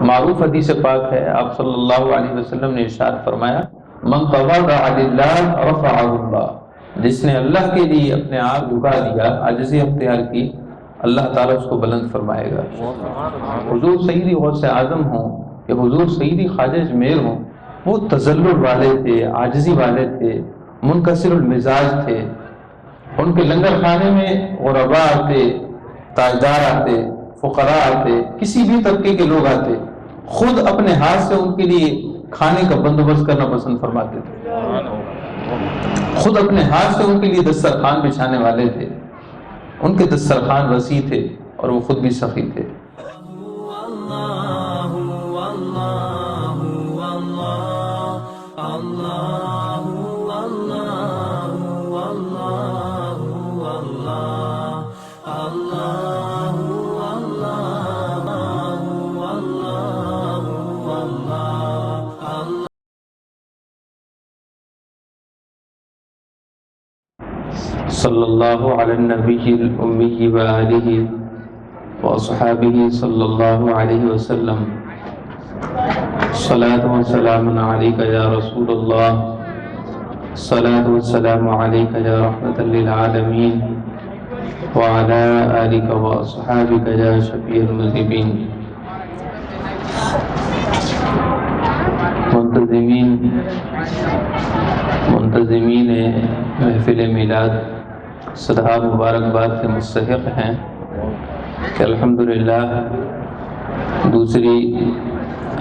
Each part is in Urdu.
معروف حدیث پاک ہے، آپ صلی اللہ علیہ وسلم نے ارشاد فرمایا من تواضع للہ رفعہ اللہ، جس نے اللہ کے لیے اپنے آپ جھکا دیا، عاجزی اختیار کی، اللہ تعالیٰ اس کو بلند فرمائے گا۔ حضور سیدی غوث اعظم ہوں کہ حضور سیدی خواجہ اجمیر ہوں، وہ تذلل والے تھے، عاجزی والے تھے، منکسر المزاج تھے۔ ان کے لنگر خانے میں غرباء آتے، تاجدار آتے، فقراء آتے، کسی بھی طبقے کے لوگ آتے، خود اپنے ہاتھ سے ان کے لیے کھانے کا بندوبست کرنا پسند فرماتے تھے، خود اپنے ہاتھ سے ان کے لیے دسترخوان بچھانے والے تھے۔ ان کے دسترخوان وسیع تھے اور وہ خود بھی سخی تھے۔ صلی اللہ علی النبی الامی وآلہ واصحابہ صلی اللہ علیہ وسلم، صلاۃ و سلام علیک یا رسول اللہ، صلاۃ و سلام علیک یا رحمۃ للعالمین، وعلی آلک واصحابک یا شفیع المذنبین۔ منتظمین محفل میلاد صدہا مبارکباد کے مستحق ہیں کہ الحمدللہ دوسری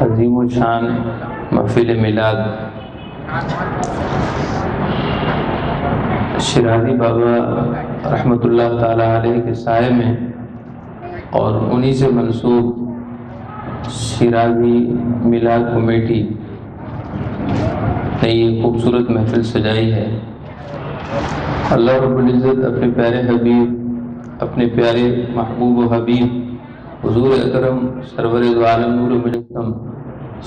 عظیم و شان محفل میلاد شیرازی بابا رحمۃ اللہ تعالی علیہ کے سائے میں اور انہی سے منسوب شیرازی میلاد کمیٹی نے یہ خوبصورت محفل سجائی ہے۔ اللہ رب العزت اپنے پیارے حبیب، اپنے پیارے محبوب و حبیب حضور اکرم سرور دو عالم نور مجسم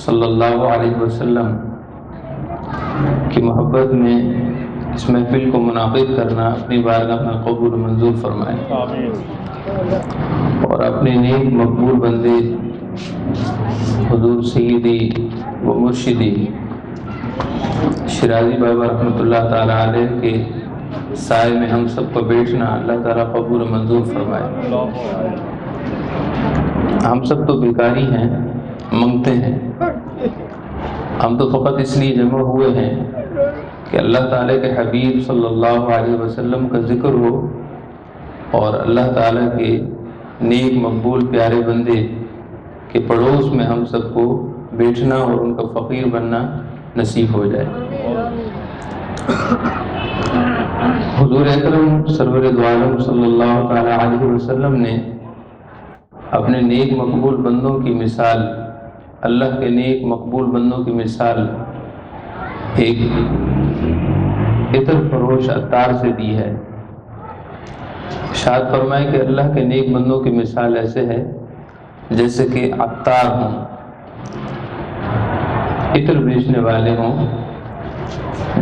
صلی اللہ علیہ وسلم کی محبت میں اس محفل کو منعقد کرنا اپنی بارگاہ میں قبول و منظور فرمائے، اور اپنے نیک مقبول بندے حضور سیدی و مرشدی شیرازی بابا رحمۃ اللہ تعالی علیہ کے سائے میں ہم سب کو بیٹھنا اللہ تعالیٰ قبول و منظور فرمائے۔ ہم سب تو بیکاری ہیں، منگتے ہیں، ہم تو فقط اس لیے جمع ہوئے ہیں کہ اللہ تعالیٰ کے حبیب صلی اللہ علیہ وسلم کا ذکر ہو اور اللہ تعالیٰ کے نیک مقبول پیارے بندے کے پڑوس میں ہم سب کو بیٹھنا اور ان کا فقیر بننا نصیب ہو جائے۔ حضور اکرم سرور دو عالم صلی اللہ تعالی علیہ وسلم نے اپنے نیک مقبول بندوں کی مثال، اللہ کے نیک مقبول بندوں کی مثال ایک عطر فروش عطار سے دی ہے۔ ارشاد فرمائے کہ اللہ کے نیک بندوں کی مثال ایسے ہے جیسے کہ عطار ہوں، عطر بیچنے والے ہوں۔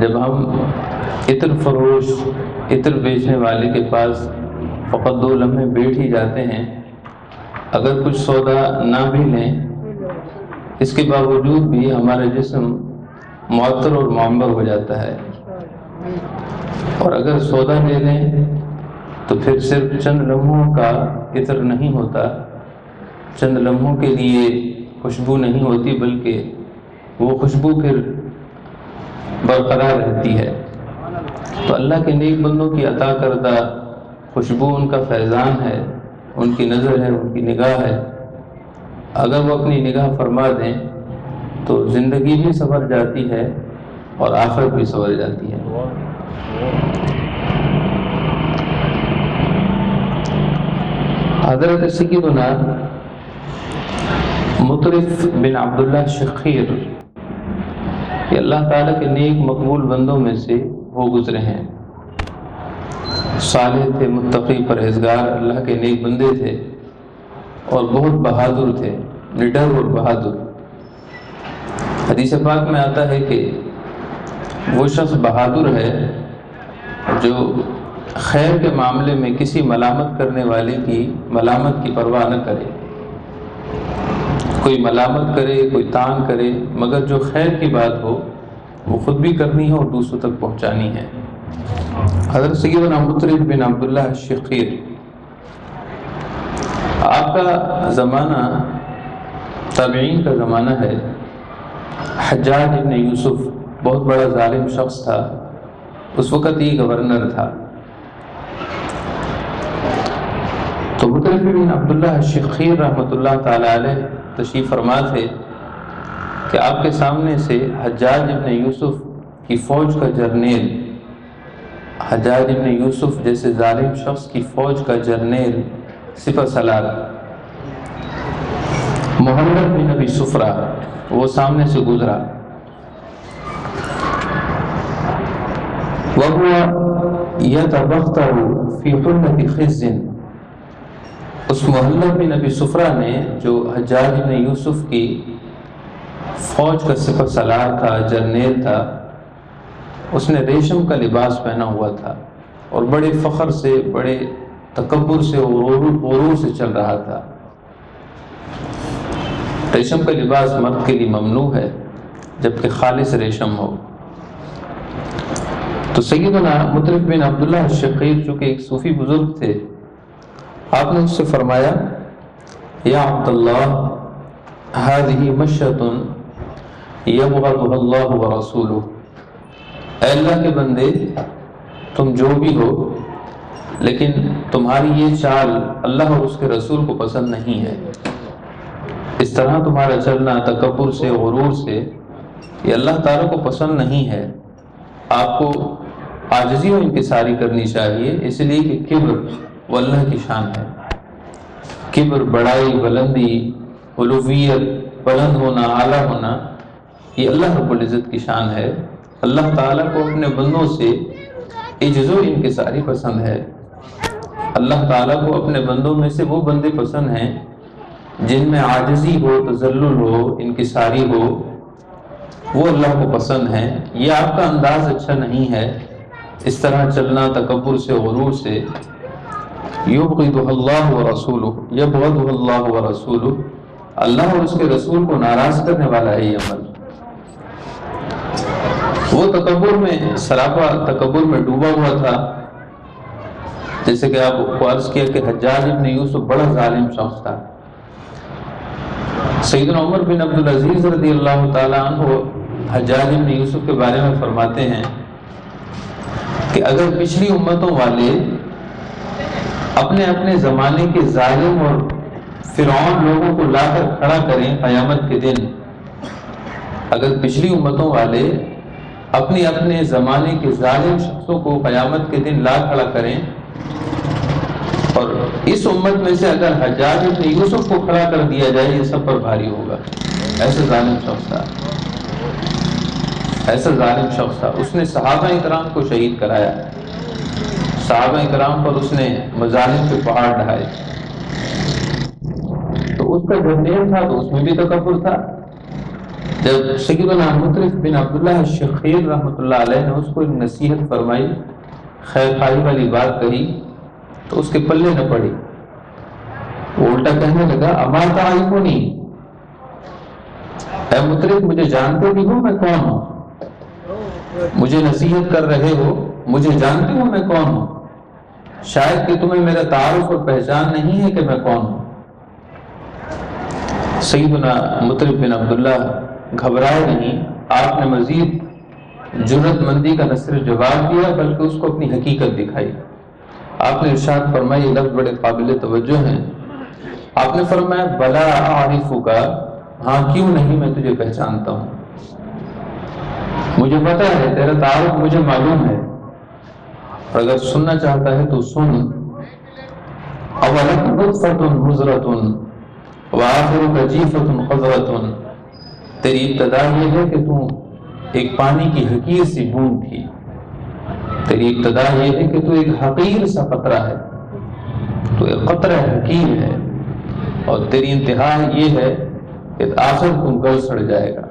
جب ہم عطر فروش، عطر بیچنے والے کے پاس فقط 2 لمحے بیٹھ ہی جاتے ہیں، اگر کچھ سودا نہ بھی لیں، اس کے باوجود بھی ہمارا جسم معطر اور معمر ہو جاتا ہے، اور اگر سودا لے لیں تو پھر صرف چند لمحوں کا عطر نہیں ہوتا، چند لمحوں کے لیے خوشبو نہیں ہوتی، بلکہ وہ خوشبو پھر برقرار رہتی ہے۔ تو اللہ کے نیک بندوں کی عطا کردہ خوشبو ان کا فیضان ہے، ان کی نظر ہے، ان کی نگاہ ہے۔ اگر وہ اپنی نگاہ فرما دیں تو زندگی بھی سنور جاتی ہے اور آخرت بھی سنور جاتی ہے۔ حضرت سیدنا مطرف بن عبداللہ شخیر کہ اللہ تعالیٰ کے نیک مقبول بندوں میں سے وہ گزرے ہیں، صالح تھے، متقی، پرہیزگار، اللہ کے نیک بندے تھے اور بہت بہادر تھے، نڈر اور بہادر۔ حدیث پاک میں آتا ہے کہ وہ شخص بہادر ہے جو خیر کے معاملے میں کسی ملامت کرنے والے کی ملامت کی پرواہ نہ کرے، کوئی ملامت کرے، کوئی تان کرے، مگر جو خیر کی بات ہو وہ خود بھی کرنی ہے اور دوسروں تک پہنچانی ہے۔ حضرت سیدنا مطرب بن عبداللہ الشخیر، آپ کا زمانہ تابعین کا زمانہ ہے۔ حجاج ابن یوسف بہت بڑا ظالم شخص تھا، اس وقت یہ گورنر تھا۔ تو مطرب بن عبداللہ الشخیر رحمۃ اللہ تعالی علیہ تشریف فرما تھے کہ آپ کے سامنے سے حجاج ابن یوسف کی فوج کا جرنیل، حجاج ابن یوسف جیسے ظالم شخص کی فوج کا جرنیل سپہ سالار محمد بن ابی سفرہ وہ سامنے سے گزرا۔ وَهُوَ يَتَبَخْتَرُ فِي حُلَّةِ خِزٍّ، اس محمد بن ابی سفرہ نے، جو حجاج بن یوسف کی فوج کا سپہ سالار تھا، جرنیل تھا، اس نے ریشم کا لباس پہنا ہوا تھا اور بڑے فخر سے، بڑے تکبر سے اور غرور سے چل رہا تھا۔ ریشم کا لباس مرد کے لیے ممنوع ہے جبکہ خالص ریشم ہو۔ تو سیدنا مطرب بن عبداللہ الشخیر چونکہ ایک صوفی بزرگ تھے، آپ نے اس سے فرمایا، یا عبداللہ هذه مشیۃ یبغضها اللہ ورسولہ، اے اللہ کے بندے، تم جو بھی ہو لیکن تمہاری یہ چال اللہ اور اس کے رسول کو پسند نہیں ہے۔ اس طرح تمہارا چلنا تکبر سے، غرور سے، یہ اللہ تعالیٰ کو پسند نہیں ہے۔ آپ کو عاجزی و انکساری کرنی چاہیے، اس لیے کہ کبر وہ اللہ کی شان ہے۔ کبر، بڑائی، بلندی، علویت، بلند ہونا، اعلیٰ ہونا، یہ اللہ رب العزت کی شان ہے۔ اللہ تعالیٰ کو اپنے بندوں سے عجز و انکساری پسند ہے۔ اللہ تعالیٰ کو اپنے بندوں میں سے وہ بندے پسند ہیں جن میں عاجزی ہو، تذلل ہو، انکساری ہو، وہ اللہ کو پسند ہیں۔ یہ آپ کا انداز اچھا نہیں ہے، اس طرح چلنا تکبر سے، غرور سے۔ یبغضہ اللہ ورسولہ، یبغضہ اللہ ورسولہ، اللہ اور اس کے رسول کو ناراض کرنے والا ہے یہ عمل۔ وہ تکبر میں، سراپا تکبر میں ڈوبا ہوا تھا، جیسے کہ آپ کو عرض کیا کہ حجاج ابن یوسف بڑا ظالم شخص تھا۔ سیدنا عمر بن عبدالعزیز رضی اللہ تعالیٰ عنہ حجاج ابن یوسف کے بارے میں فرماتے ہیں کہ اگر پچھلی امتوں والے اپنے اپنے زمانے کے ظالم اور فرعون لوگوں کو لا کر کھڑا کریں قیامت کے دن، اگر پچھلی امتوں والے اپنے اپنے زمانے کے ظالم شخصوں کو قیامت کے دن لا کھڑا کریں، اور اس امت میں سے اگر حجاج ابن یوسف کو کھڑا کر دیا جائے، یہ سب پر بھاری ہوگا۔ ایسا ظالم شخص تھا، ایسا ظالم شخص تھا۔ اس نے صحابہ اکرام کو شہید کرایا، صحابہ اکرام پر اس نے مظالم کے پہاڑ ڈھائے۔ تو اس کا جرنیل تھا تو اس میں بھی تکبر تھا۔ جب سیدنا مطرب بن عبداللہ الشخیر رحمۃ اللہ علیہ نے اس کو ایک نصیحت فرمائی، خیر خواہی والی بات کہی، تو اس کے پلے نہ پڑی۔ وہ الٹا کہنے لگا، اما تعرفنی، اے مطرب مجھے جانتے بھی ہو میں کون ہوں؟ مجھے نصیحت کر رہے ہو، مجھے جانتے ہو میں کون ہوں؟ شاید کہ تمہیں میرا تعارف اور پہچان نہیں ہے کہ میں کون ہوں۔ سیدنا مطرب بن عبداللہ گھبرائے نہیں، آپ نے مزید جرأت مندی کا نہ صرف جواب دیا بلکہ اس کو اپنی حقیقت دکھائی۔ آپ نے ارشاد فرمایا، یہ لفظ بڑے قابل توجہ ہیں، آپ نے فرمایا بلا اعرفک، ہاں کیوں نہیں، میں تجھے پہچانتا ہوں، مجھے پتا ہے، تیرا تعارف مجھے معلوم ہے، اور اگر سننا چاہتا ہے تو سن۔ اولک نطفۃ مضرۃ وآخرک جیفۃ قذرۃ، تیری ابتدا یہ ہے کہ تو ایک پانی کی حقیر سی بوند تھی، تیری ابتدا یہ ہے کہ تو ایک حقیر سا قطرہ ہے، تو ایک قطرہ حقیر ہے، اور تیری انتہا یہ ہے کہ آخر تم گل سڑ جائے گا۔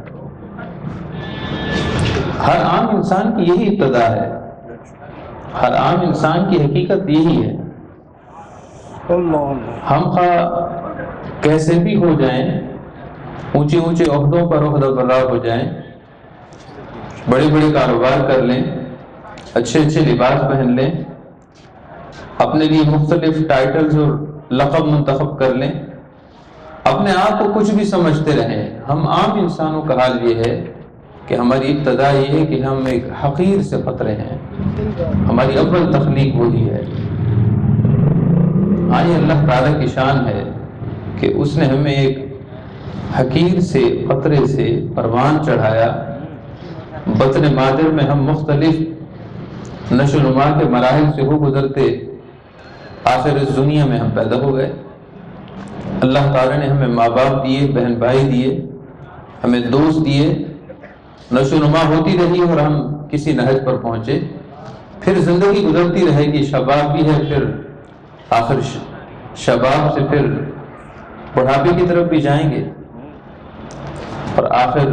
ہر عام انسان کی یہی ابتدا ہے، ہر عام انسان کی حقیقت یہی ہے۔ ہم خواہ کیسے بھی ہو جائیں، اونچے اونچے عہدوں پر عہدہ برا ہو جائیں، بڑے بڑے کاروبار کر لیں، اچھے اچھے لباس پہن لیں، اپنے لیے مختلف ٹائٹلز اور لقب منتخب کر لیں، اپنے آپ کو کچھ بھی سمجھتے رہیں۔ ہم عام انسانوں کا حال یہ ہے کہ ہماری ابتدا یہ ہے کہ ہم ایک حقیر سے فطرے ہیں، ہماری اول تخلیق وہی ہے۔ ہاں، یہ اللہ تعالیٰ کی شان ہے کہ اس نے ہمیں ایک حقیر سے قطرے سے پروان چڑھایا۔ بطن مادر میں ہم مختلف نشو و نما کے مراحل سے ہو گزرتے آخر اس دنیا میں ہم پیدا ہو گئے۔ اللہ تعالیٰ نے ہمیں ماں باپ دیے، بہن بھائی دیے، ہمیں دوست دیے، نشو و نما ہوتی رہی اور ہم کسی نہج پر پہنچے۔ پھر زندگی گزرتی رہے گی، شباب بھی ہے، پھر آخر شباب سے پھر بڑھاپے کی طرف بھی جائیں گے، اور آخر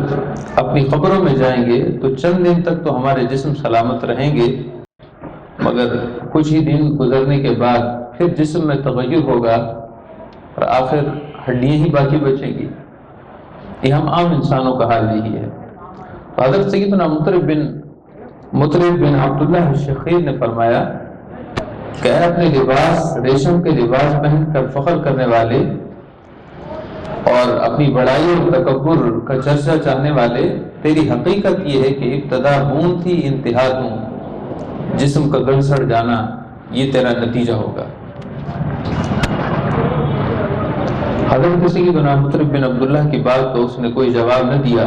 اپنی قبروں میں جائیں گے تو چند دن تک تو ہمارے جسم سلامت رہیں گے، مگر کچھ ہی دن گزرنے کے بعد پھر جسم میں تغیر ہوگا اور آخر ہڈیاں ہی باقی بچیں گی۔ یہ ہم عام انسانوں کا حال یہی ہے۔ حضرت سیدنا مطرب بن عبداللہ الشخیر نے فرمایا کہ اے اپنے لباس، ریشم کے لباس پہن کر فخر کرنے والے اور اپنی بڑائی اور تکبر کا چرچا چاہنے والے، تیری حقیقت یہ ہے کہ ابتدا خون تھی، انتہا تم، جسم کا گل سڑ جانا یہ تیرا نتیجہ ہوگا۔ حضرت سیدنا مطرب بن عبداللہ کی بات تو اس نے کوئی جواب نہ دیا،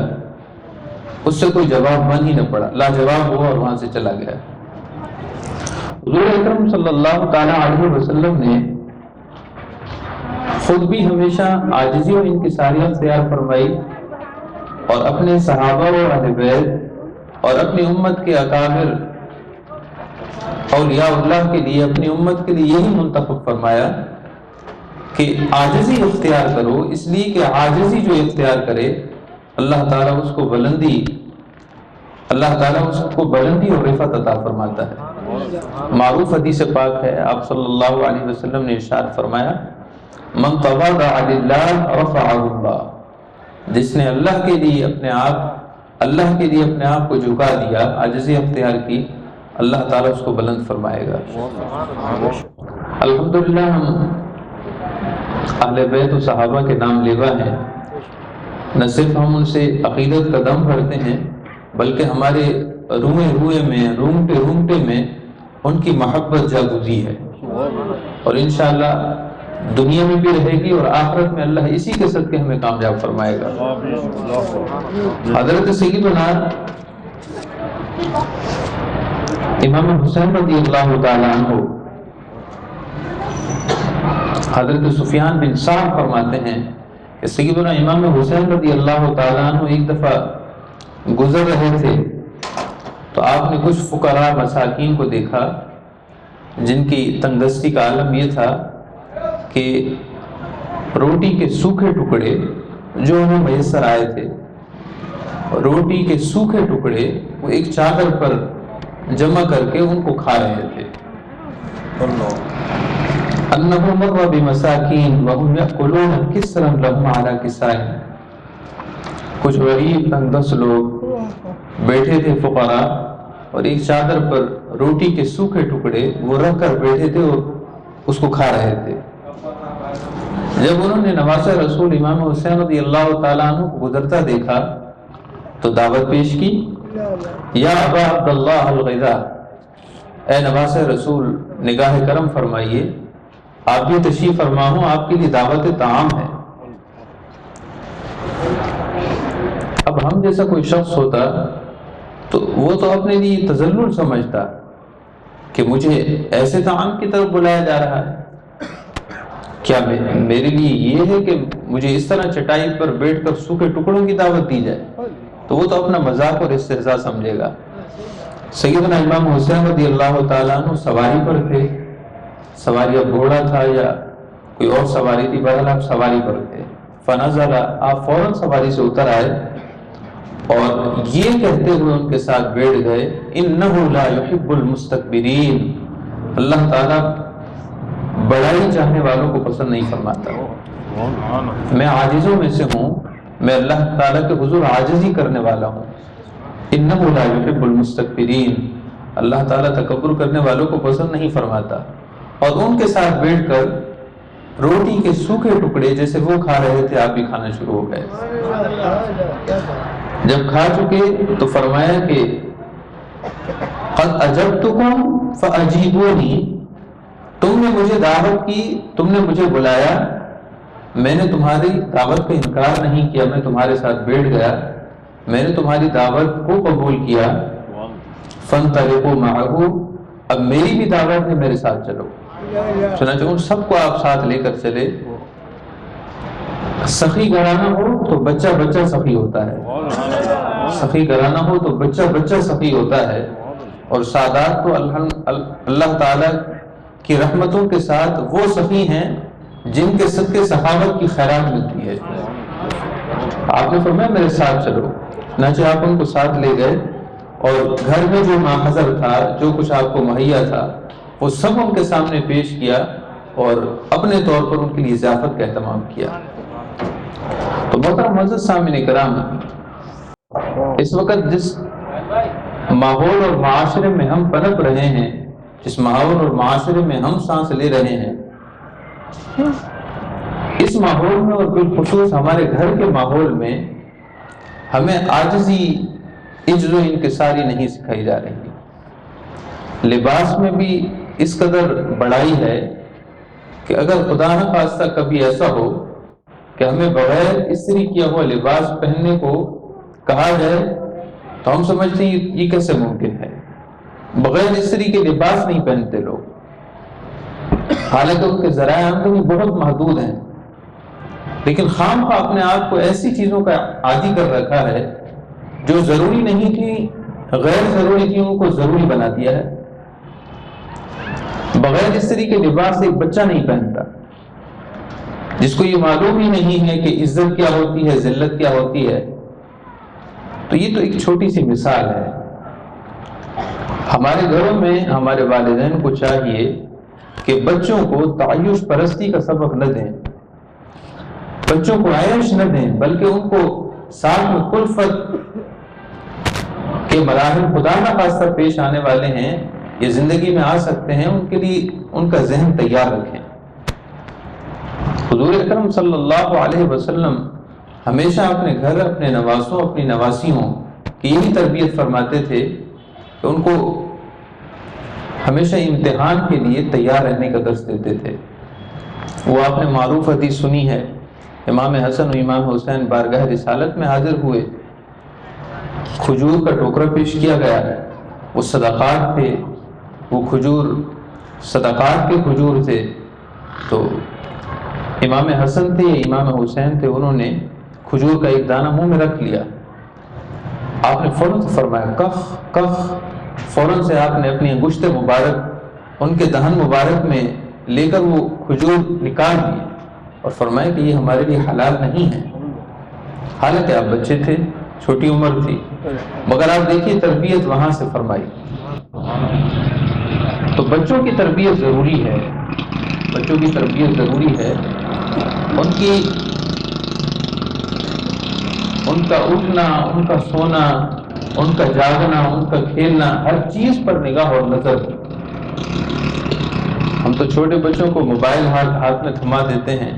اس سے کوئی جواب من ہی نہ پڑا، لاجواب ہوا اور وہاں سے چلا گیا۔ حضور اکرم صلی اللہ تعالی علیہ وسلم نے خود بھی ہمیشہ عاجزی اور انکساری اختیار فرمائی، اور اپنے صحابہ و اہل بیت اور اپنی امت کے اکابر اولیاء اللہ کے لیے، اپنی امت کے لیے یہی منتخب فرمایا کہ عاجزی اختیار کرو، اس لیے کہ عاجزی جو اختیار کرے اللہ تعالیٰ اس کو بلندی اور رفعت عطا فرماتا ہے۔ معروف حدیث پاک ہے، آپ صلی اللہ علیہ وسلم نے ارشاد فرمایا من تواضع للہ رفعہ اللہ، جس نے اللہ کے لیے اپنے آپ کو جھکا دیا، عاجزی اختیار کی، اللہ تعالیٰ اس کو بلند فرمائے گا۔ الحمدللہ ہم اہل بیت و صحابہ کے نام لیوا ہیں، نہ صرف ہم ان سے عقیدت کا دم بھرتے ہیں بلکہ ہمارے رومتے میں ان کی محبت جاگزی ہے، اور انشاءاللہ دنیا میں بھی رہے گی اور آخرت میں اللہ اسی کے صدقے ہمیں کامیاب فرمائے گا۔ حضرت سیدنا امام حسین رضی اللہ تعالیٰ عنہ حضرت سفیان بن سعد فرماتے ہیں کہ سیدنا امام حسین رضی اللہ تعالیٰ عنہ ایک دفعہ گزر رہے تھے تو آپ نے کچھ فقراء مساکین کو دیکھا جن کی تنگدستی کا عالم یہ تھا کہ روٹی کے سوکھے ٹکڑے جو انہیں میسر آئے تھے، روٹی کے سوکھے ٹکڑے وہ ایک چادر پر جمع کر کے ان کو کھا رہے تھے۔ انہ مر بمساکین وهم یأکلون کسرا لهم علی کسائن، کچھ غریب تنگدست لوگ بیٹھے تھے فقراء اور ایک چادر پر روٹی کے سوکھے ٹکڑے وہ رکھ کر بیٹھے تھے اور اس کو کھا رہے تھے۔ جب انہوں نے نواسہ رسول امام حسین رضی اللہ تعالیٰ عنہ کو گزرتا دیکھا تو دعوت پیش کی، یا ابا عبداللہ الغذا، اے نواسہ رسول نگاہ کرم فرمائیے، آپ بھی تشریف فرما ہوں، آپ کے لیے دعوت طعام ہے۔ اب ہم جیسا کوئی شخص ہوتا تو وہ تو اپنے لیے تذلل سمجھتا کہ مجھے ایسے طعام کی طرف بلایا جا رہا ہے، کیا میرے لیے یہ ہے کہ مجھے اس طرح چٹائی پر بیٹھ کر سوکھے ٹکڑوں کی دعوت دی جائے؟ تو وہ تو اپنا مذاق اور استہزاء سمجھے گا۔ سیدنا امام حسین رضی اللہ تعالیٰ عنہ سواری پر تھے، سواری اب گھوڑا تھا یا کوئی اور سواری تھی، بہرحال آپ سواری پر تھے، فنزل، آپ فوراً سواری سے اتر آئے اور یہ کہتے ہوئے ان کے ساتھ بیٹھ گئے، انہ لا یحب المستکبرین، اللہ تعالیٰ بڑائی چاہنے والوں کو پسند نہیں فرماتا، میں عاجزوں میں سے ہوں میں اللہ تعالیٰ کے حضور عاجزی کرنے والا ہوں. انہ لا یحب المستکبرین، اللہ تعالیٰ تکبر کرنے والوں کو پسند نہیں فرماتا. اور ان کے ساتھ بیٹھ کر روٹی کے سوکھے ٹکڑے جیسے وہ کھا رہے تھے آپ بھی کھانا شروع ہو گئے. جب کھا چکے تو فرمایا کہ قد اجبتکم فاجیبونی، تم نے مجھے دعوت کی، تم نے مجھے بلایا، میں نے تمہاری دعوت کا انکار نہیں کیا، میں تمہارے ساتھ بیٹھ گیا، میں نے تمہاری دعوت کو قبول کیا. فانطلقوا معه، اب میری بھی دعوت ہے، میرے ساتھ چلو. چنانچہ ان سب کو آپ ساتھ لے کر چلے. سخی گھرانہ ہو تو بچہ بچہ سخی ہوتا ہے، سخی گھرانہ ہو تو بچہ بچہ سخی ہوتا ہے. اور سادات تو اللہ تعالیٰ کی رحمتوں کے ساتھ وہ سخی ہیں جن کے صدقے سخاوت کی خیرات ملتی ہے. آپ نے فرمایا میرے ساتھ چلو. چنانچہ آپ ان کو ساتھ لے گئے اور گھر میں جو ماحضر تھا، جو کچھ آپ کو مہیا تھا، وہ سب ان کے سامنے پیش کیا اور اپنے طور پر ان کے لیے ضیافت کا اہتمام کیا. تو محترم معزز سامعین کرام، اس وقت جس ماحول اور معاشرے میں ہم پنپ رہے ہیں، جس ماحول اور معاشرے میں ہم سانس لے رہے ہیں، اس ماحول میں اور بالخصوص ہمارے گھر کے ماحول میں ہمیں عاجزی، عجز و انکساری نہیں سکھائی جا رہی. لباس میں بھی اس قدر بڑائی ہے کہ اگر خدا نہ خواستہ کبھی ایسا ہو کہ ہمیں بغیر استری کیا ہوا لباس پہننے کو کہا جائے تو ہم سمجھتے ہیں یہ کیسے ممکن ہے. بغیر استری کے لباس نہیں پہنتے لوگ، حالانکہ ان کے ذرائع آمدنی بہت محدود ہیں، لیکن خام خواہ اپنے آپ کو ایسی چیزوں کا عادی کر رکھا ہے جو ضروری نہیں تھی، غیر ضروری چیزوں کو ضروری بنا دیا ہے. بغیر استری کے لباس ایک بچہ نہیں پہنتا، جس کو یہ معلوم ہی نہیں ہے کہ عزت کیا ہوتی ہے، ذلت کیا ہوتی ہے. تو یہ تو ایک چھوٹی سی مثال ہے. ہمارے گھروں میں ہمارے والدین کو چاہیے کہ بچوں کو تعیش پرستی کا سبق نہ دیں، بچوں کو عیش نہ دیں، بلکہ ان کو ساتھ میں کلفت کے مراحل خدا نہ خواستہ پیش آنے والے ہیں، یہ زندگی میں آ سکتے ہیں، ان کے لیے ان کا ذہن تیار رکھیں. حضور اکرم صلی اللہ علیہ وسلم ہمیشہ اپنے گھر، اپنے نواسوں، اپنی نواسیوں کی یہی تربیت فرماتے تھے کہ ان کو ہمیشہ امتحان کے لیے تیار رہنے کا درس دیتے تھے. وہ آپ نے معروف حدیث سنی ہے، امام حسن و امام حسین بارگاہ رسالت میں حاضر ہوئے، کھجور کا ٹوکرا پیش کیا گیا، وہ صدقات تھے، وہ کھجور صدقات کے کھجور تھے. تو امام حسن تھے یا امام حسین تھے، انہوں نے کھجور کا ایک دانہ منہ میں رکھ لیا. آپ نے فوراً سے فرمایا کخ کخ، فوراً سے آپ نے اپنی انگشت مبارک ان کے دہن مبارک میں لے کر وہ کھجور نکال دی اور فرمایا کہ یہ ہمارے لیے حلال نہیں ہے. حالانکہ آپ بچے تھے، چھوٹی عمر تھی، مگر آپ دیکھیے تربیت وہاں سے فرمائی. تو بچوں کی تربیت ضروری ہے، بچوں کی تربیت ضروری ہے. ان کا اٹھنا، ان کا سونا، ان کا جاگنا، ان کا کھیلنا، ہر چیز پر نگاہ اور نظر. ہم تو چھوٹے بچوں کو موبائل ہاتھ میں تھما دیتے ہیں.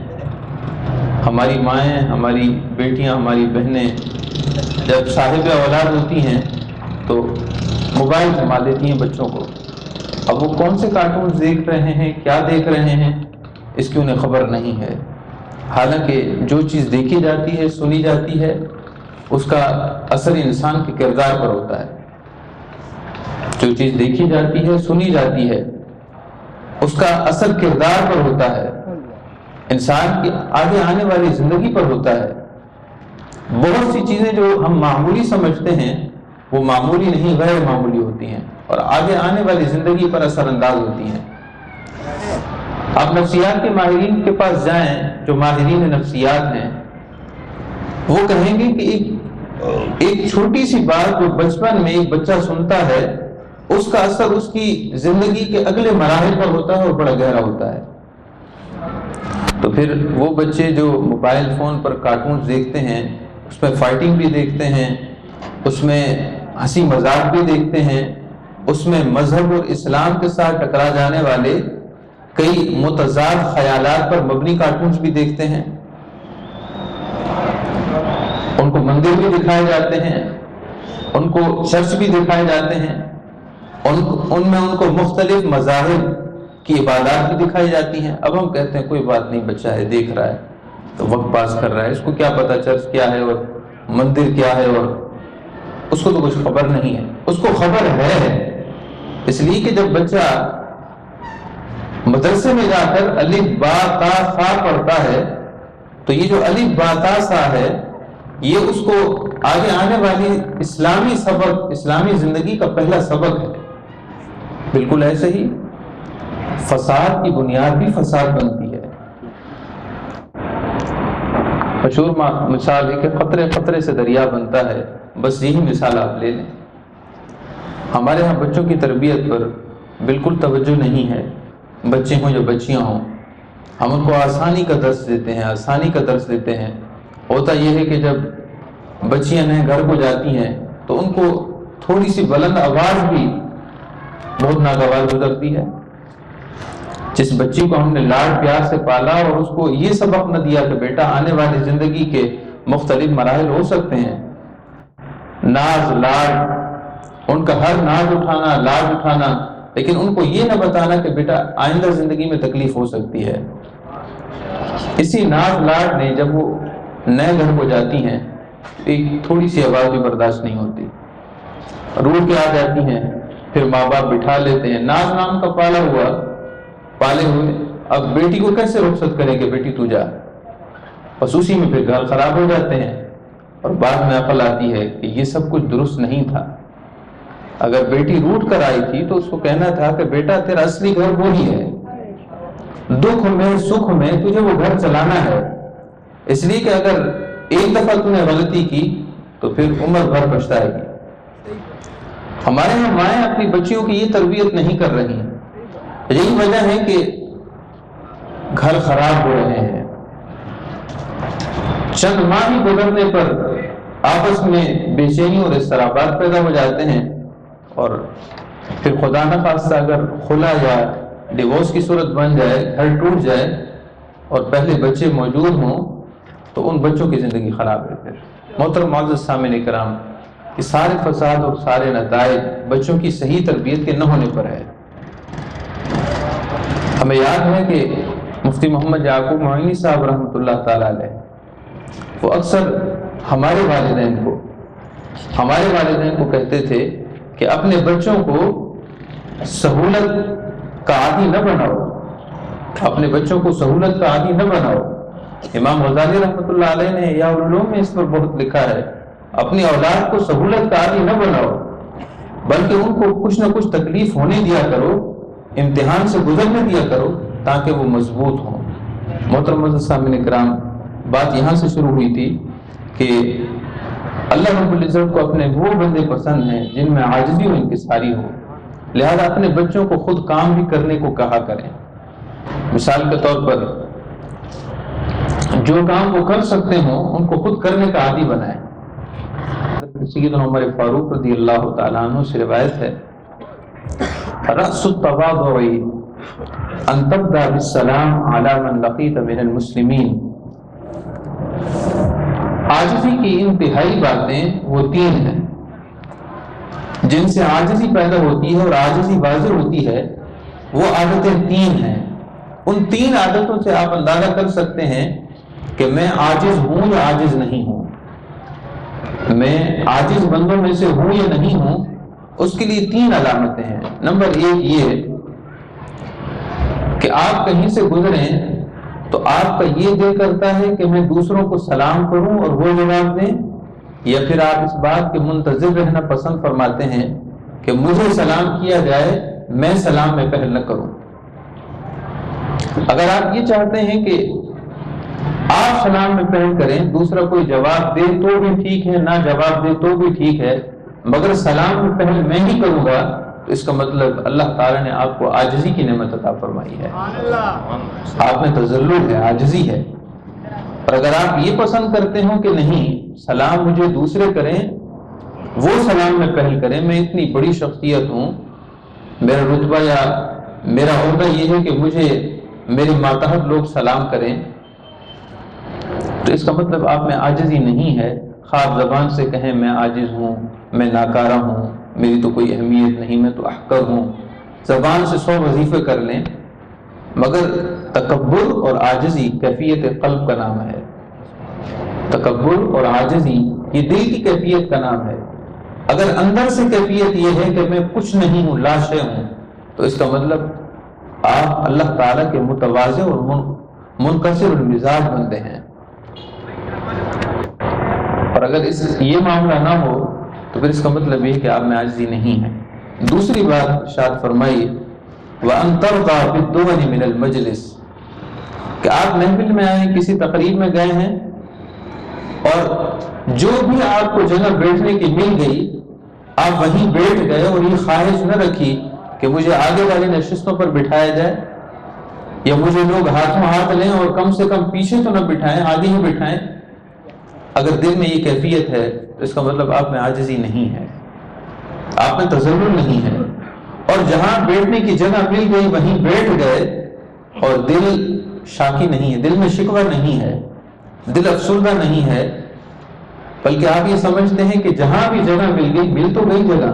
ہماری مائیں، ہماری بیٹیاں، ہماری بہنیں جب صاحب اولاد ہوتی ہیں تو موبائل تھما دیتی ہیں بچوں کو. اب وہ کون سے کارٹونز دیکھ رہے ہیں، کیا دیکھ رہے ہیں، اس کی انہیں خبر نہیں ہے. حالانکہ جو چیز دیکھی جاتی ہے، سنی جاتی ہے، اس کا اثر انسان کے کردار پر ہوتا ہے. جو چیز دیکھی جاتی ہے، سنی جاتی ہے، اس کا اثر کردار پر ہوتا ہے، انسان کی آگے آنے والی زندگی پر ہوتا ہے. بہت سی چیزیں جو ہم معمولی سمجھتے ہیں وہ معمولی نہیں، غیر معمولی ہوتی ہیں اور آگے آنے والی زندگی پر اثر انداز ہوتی ہیں. آپ نفسیات کے ماہرین کے پاس جائیں، جو ماہرین نفسیات ہیں، وہ کہیں گے کہ ایک چھوٹی سی بات جو بچپن میں ایک بچہ سنتا ہے، اس کا اثر اس کی زندگی کے اگلے مراحل پر ہوتا ہے اور بڑا گہرا ہوتا ہے. تو پھر وہ بچے جو موبائل فون پر کارٹونز دیکھتے ہیں، اس میں فائٹنگ بھی دیکھتے ہیں، اس میں ہنسی مذاق بھی دیکھتے ہیں، اس میں مذہب اور اسلام کے ساتھ ٹکرا جانے والے کئی متضاد خیالات پر مبنی کارٹونز بھی دیکھتے ہیں۔ ان کو مندر بھی دکھائے جاتے ہیں، ان کو چرچ بھی دکھائے جاتے ہیں، ان میں ان کو مختلف مذاہب کی عبادات بھی دکھائی جاتی ہیں۔ اب ہم کہتے ہیں کوئی بات نہیں، بچہ ہے دیکھ رہا ہے تو وقت پاس کر رہا ہے، اس کو کیا پتا چرچ کیا ہے اور مندر کیا ہے، اور اس کو تو کچھ خبر نہیں ہے۔ اس کو خبر ہے، اس لیے کہ جب بچہ مدرسے میں جا کر الف با تا سا پڑھتا ہے تو یہ جو الف با تا سا ہے یہ اس کو آگے آنے والی اسلامی سبق، اسلامی زندگی کا پہلا سبق ہے۔ بالکل ایسے ہی فساد کی بنیاد بھی فساد بنتی ہے۔ مشہور مثال ہے کہ قطرے قطرے سے دریا بنتا ہے، بس یہی مثال آپ لے لیں۔ ہمارے ہاں بچوں کی تربیت پر بالکل توجہ نہیں ہے، بچے ہوں یا بچیاں ہوں، ہم ان کو آسانی کا درس دیتے ہیں، آسانی کا درس دیتے ہیں۔ ہوتا یہ ہے کہ جب بچیاں نئے گھر کو جاتی ہیں تو ان کو تھوڑی سی بلند آواز بھی بہت ناگوار گزرتی ہے۔ جس بچی کو ہم نے لاڈ پیار سے پالا اور اس کو یہ سبق نہ دیا کہ بیٹا آنے والی زندگی کے مختلف مراحل ہو سکتے ہیں، ناز لاڈ، ان کا ہر ناز اٹھانا، لاڈ اٹھانا، لیکن ان کو یہ نہ بتانا کہ بیٹا آئندہ زندگی میں تکلیف ہو سکتی ہے۔ اسی ناز لاڈ نے جب وہ نئے گھر کو جاتی ہیں ایک تھوڑی سی آواز بھی برداشت نہیں ہوتی، رو کے آ جاتی ہیں، پھر ماں باپ بٹھا لیتے ہیں، ناز نام کا پالے ہوئے، اب بیٹی کو کیسے رخصت کریں کہ بیٹی تو جا، بس اسی میں پھر گھر خراب ہو جاتے ہیں، اور بعد میں عقل آتی ہے کہ یہ سب کچھ درست نہیں تھا۔ اگر بیٹی روٹ کر آئی تھی تو اس کو کہنا تھا کہ بیٹا تیرا اصلی گھر وہی ہے، دکھ میں سکھ میں تجھے وہ گھر چلانا ہے، اس لیے کہ اگر ایک دفعہ تم نے غلطی کی تو پھر عمر بھر پچھتائے گی۔ ہمارے یہاں مائیں اپنی بچیوں کی یہ تربیت نہیں کر رہی ہیں، یہی وجہ ہے کہ گھر خراب ہو رہے ہیں۔ چند ماہ ہی گزرنے پر آپس میں بے چینی اور اضطرابات پیدا ہو جاتے ہیں، اور پھر خدا نہ خواستہ اگر خلا یا ڈیورس کی صورت بن جائے، گھر ٹوٹ جائے اور پہلے بچے موجود ہوں تو ان بچوں کی زندگی خراب ہے۔ پھر محترم معزز سامعین کرام، یہ سارے فساد اور سارے نتائج بچوں کی صحیح تربیت کے نہ ہونے پر ہے۔ ہمیں یاد ہے کہ مفتی محمد یعقوب معینی صاحب رحمۃ اللہ تعالی علیہ وہ اکثر ہمارے والدین کو کہتے تھے کہ اپنے بچوں کو سہولت کا عادی نہ بناؤ، اپنے بچوں کو سہولت کا عادی نہ بناؤ۔ امام غزالی رحمۃ اللہ علیہ نے احیاء العلوم میں اس پر بہت لکھا ہے، اپنی اولاد کو سہولت کا عادی نہ بناؤ، بلکہ ان کو کچھ نہ کچھ تکلیف ہونے دیا کرو، امتحان سے گزرنے دیا کرو تاکہ وہ مضبوط ہوں۔ محترم معزز سامعین کرام، بات یہاں سے شروع ہوئی تھی کہ اللہ رب العزت کو اپنے وہ بندے پسند ہیں جن میں عاجزی و انکساری ہو، لہذا اپنے بچوں کو خود کام بھی کرنے کو کہا کریں۔ مثال کے طور پر جو کام وہ کر سکتے ہوں ان کو خود کرنے کا عادی بنائیں۔ سیدنا عمر فاروق رضی اللہ تعالیٰ عنہ سے روایت ہے، رأس التواضع ان تبدأ بالسلام علی من لقیت من المسلمین۔ عاجزی کی انتہائی باتیں وہ تین ہیں جن سے عاجزی پیدا ہوتی ہے اور عاجزی واضح ہوتی ہے، وہ عادتیں تین ہیں۔ ان تین عادتوں سے آپ اندازہ کر سکتے ہیں کہ میں عاجز ہوں یا عاجز نہیں ہوں، میں عاجز بندوں میں سے ہوں یا نہیں ہوں۔ اس کے لیے تین علامتیں ہیں۔ نمبر ایک یہ کہ آپ کہیں سے گزریں تو آپ کا یہ دل کرتا ہے کہ میں دوسروں کو سلام کروں اور وہ جواب دیں، یا پھر آپ اس بات کے منتظر رہنا پسند فرماتے ہیں کہ مجھے سلام کیا جائے، میں سلام میں پہل نہ کروں۔ اگر آپ یہ چاہتے ہیں کہ آپ سلام میں پہل کریں، دوسرا کوئی جواب دے تو بھی ٹھیک ہے، نہ جواب دے تو بھی ٹھیک ہے، مگر سلام میں پہل میں ہی کروں گا، تو اس کا مطلب اللہ تعالیٰ نے آپ کو عاجزی کی نعمت عطا فرمائی ہے، آپ میں تذلل ہے، عاجزی ہے۔ اور اگر آپ یہ پسند کرتے ہو کہ نہیں، سلام مجھے دوسرے کریں وہ سلام میں پہل کریں، میں اتنی بڑی شخصیت ہوں، میرا رتبہ یا میرا عہدہ یہ ہے کہ مجھے میرے ماتحت لوگ سلام کریں، تو اس کا مطلب آپ میں عاجزی نہیں ہے۔ خواہ زبان سے کہیں میں عاجز ہوں، میں ناکارہ ہوں، میری تو کوئی اہمیت نہیں، میں تو احقر ہوں، زبان سے 100 وظیفے کر لیں، مگر تکبر اور عاجزی کیفیت قلب کا نام ہے۔ تکبر اور عاجزی یہ دل کی کیفیت کا نام ہے۔ اگر اندر سے کیفیت یہ ہے کہ میں کچھ نہیں ہوں، لا شے ہوں، تو اس کا مطلب آپ اللہ تعالیٰ کے متواضع اور منکسر المزاج بندے ہیں۔ اور اگر یہ معاملہ نہ ہو تو پھر اس کا مطلب یہ کہ آپ میں عاجزی نہیں ہے۔ دوسری بات ارشاد فرمائی وَأَن تَرْضَىٰ بِالدُّوَنِ مِنَ الْمَجْلِسِ، کہ آپ محفل میں آئے، کسی تقریب میں گئے ہیں، اور جو بھی آپ کو جگہ بیٹھنے کی مل گئی آپ وہیں بیٹھ گئے، اور یہ خواہش نہ رکھی کہ مجھے آگے والی نشستوں پر بٹھایا جائے، یا مجھے لوگ ہاتھوں ہاتھ لیں اور کم سے کم پیچھے تو نہ بٹھائیں، آگے ہی بٹھائیں۔ اگر دل میں یہ کیفیت ہے تو اس کا مطلب آپ میں عاجزی نہیں ہے، آپ میں تذلل نہیں ہے، اور جہاں بیٹھنے کی جگہ مل گئی وہیں بیٹھ گئے، اور دل شاکی نہیں ہے، دل میں شکوہ نہیں ہے، دل افسردہ نہیں ہے، بلکہ آپ یہ سمجھتے ہیں کہ جہاں بھی جگہ مل گئی، مل تو گئی جگہ،